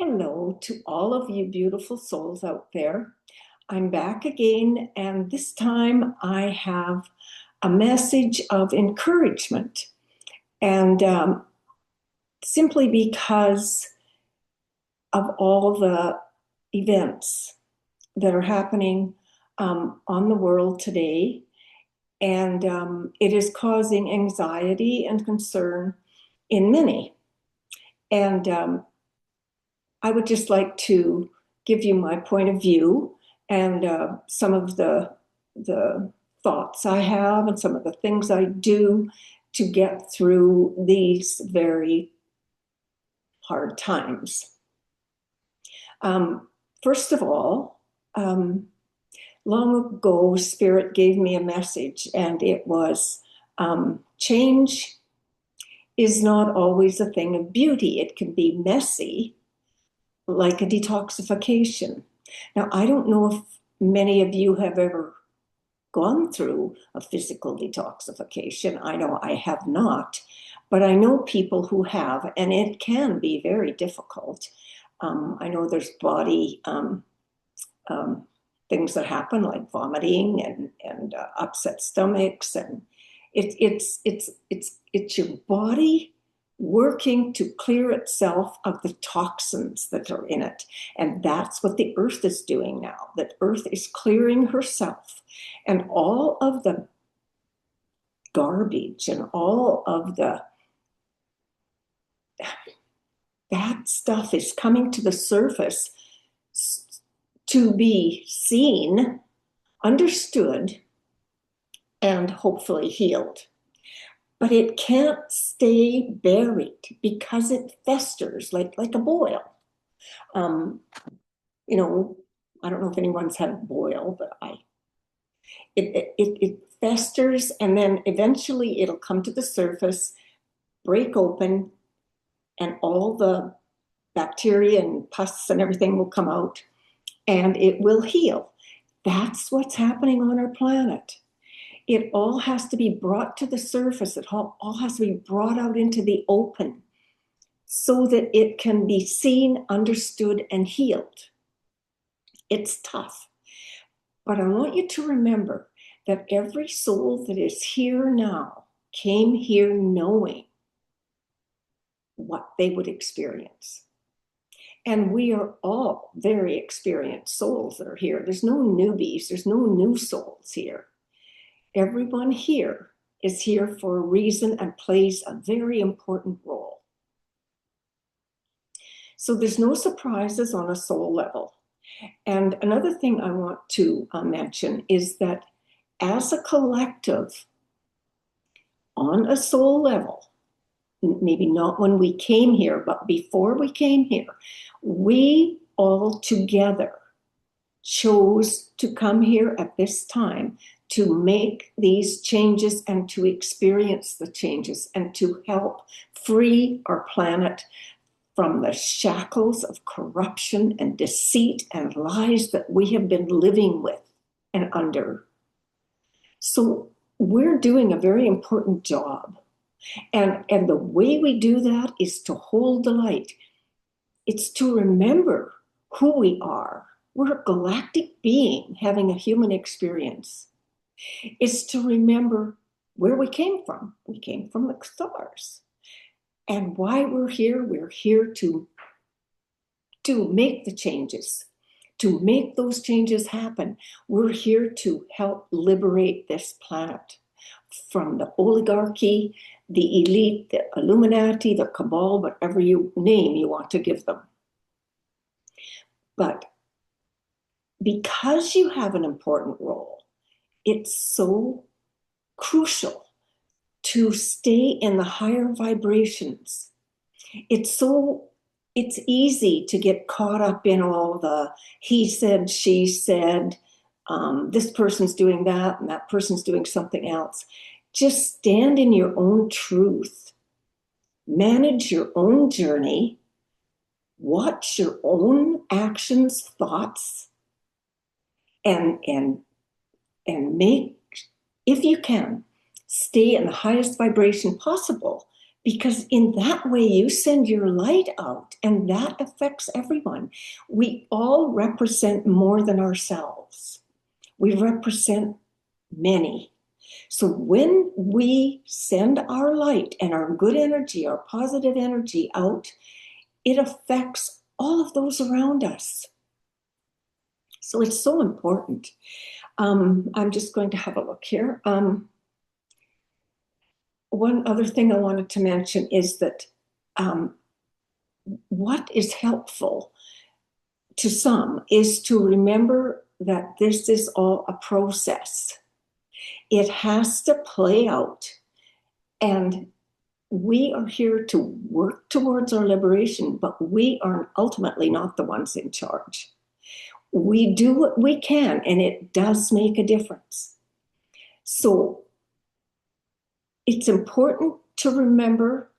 Hello to all of you beautiful souls out there. I'm back again, and this time I have a message of encouragement. And simply because of all the events that are happening on the world today, and it is causing anxiety and concern in many. And I would just like to give you my point of view and some of the thoughts I have and some of the things I do to get through these very hard times. First of all, long ago, Spirit gave me a message, and it was change is not always a thing of beauty. It can be messy, like a detoxification. Now, I don't know if many of you have ever gone through a physical detoxification. I know I have not, but I know people who have, and it can be very difficult. I know there's body things that happen, like vomiting and upset stomachs, and it's your body working to clear itself of the toxins that are in it. And that's what the earth is doing now. That earth is clearing herself. And all of the garbage and all of the bad stuff is coming to the surface to be seen, understood, and hopefully healed. But it can't stay buried because it festers like a boil. Um, I don't know if anyone's had a boil, but it festers, and then eventually it'll come to the surface, break open, and all the bacteria and pus and everything will come out, and it will heal. That's what's happening on our planet. It all has to be brought to the surface. It all has to be brought out into the open so that it can be seen, understood, and healed. It's tough. But I want you to remember that every soul that is here now came here knowing what they would experience. And we are all very experienced souls that are here. There's no newbies. There's no new souls here. Everyone here is here for a reason and plays a very important role. So there's no surprises on a soul level. And another thing I want to mention is that as a collective, on a soul level, maybe not when we came here, but before we came here, we all together chose to come here at this time to make these changes and to experience the changes and to help free our planet from the shackles of corruption and deceit and lies that we have been living with and under. So we're doing a very important job. And the way we do that is to hold the light. It's to remember who we are. We're a galactic being having a human experience. It's to remember where we came from. We came from the stars. And why we're here to make the changes, to make those changes happen. We're here to help liberate this planet from the oligarchy, the elite, the Illuminati, the cabal, whatever name you want to give them. But because you have an important role, it's so crucial to stay in the higher vibrations. It's easy to get caught up in all the he said, she said, this person's doing that and that person's doing something else. Just stand in your own truth. Manage your own journey. Watch your own actions, thoughts, and make, if you can, stay in the highest vibration possible because in that way you send your light out and that affects everyone. We all represent more than ourselves. We represent many. So when we send our light and our good energy, our positive energy out, it affects all of those around us. So it's so important. I'm just going to have a look here. One other thing I wanted to mention is that what is helpful to some is to remember that this is all a process. It has to play out, and we are here to work towards our liberation, but we are ultimately not the ones in charge. We do what we can, and it does make a difference. So it's important to remember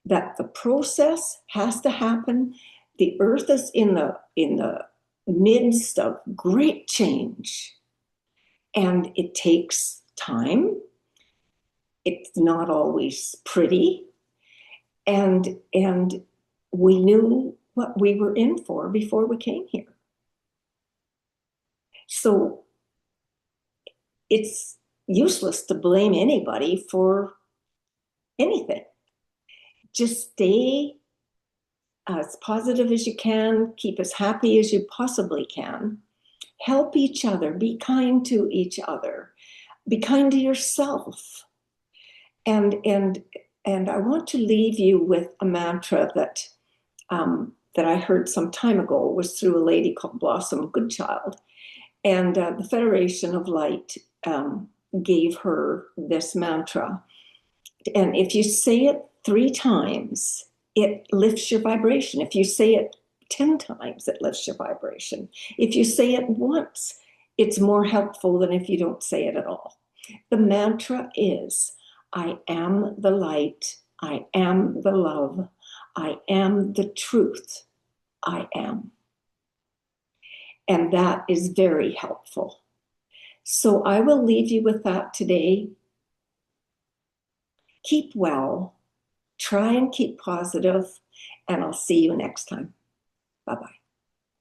that the process has to happen. The earth is in the midst of great change, and it takes time. It's not always pretty, and we knew what we were in for before we came here. So it's useless to blame anybody for anything. Just stay as positive as you can, keep as happy as you possibly can, help each other, be kind to each other, be kind to yourself. And I want to leave you with a mantra that that I heard some time ago. It was through a lady called Blossom Goodchild. And the Federation of Light gave her this mantra. And if you say it 3 times, it lifts your vibration. If you say it 10 times, it lifts your vibration. If you say it once, it's more helpful than if you don't say it at all. The mantra is, I am the light, I am the love, I am the truth, I am. And that is very helpful. So I will leave you with that today. Keep well, try and keep positive, and I'll see you next time. Bye-bye.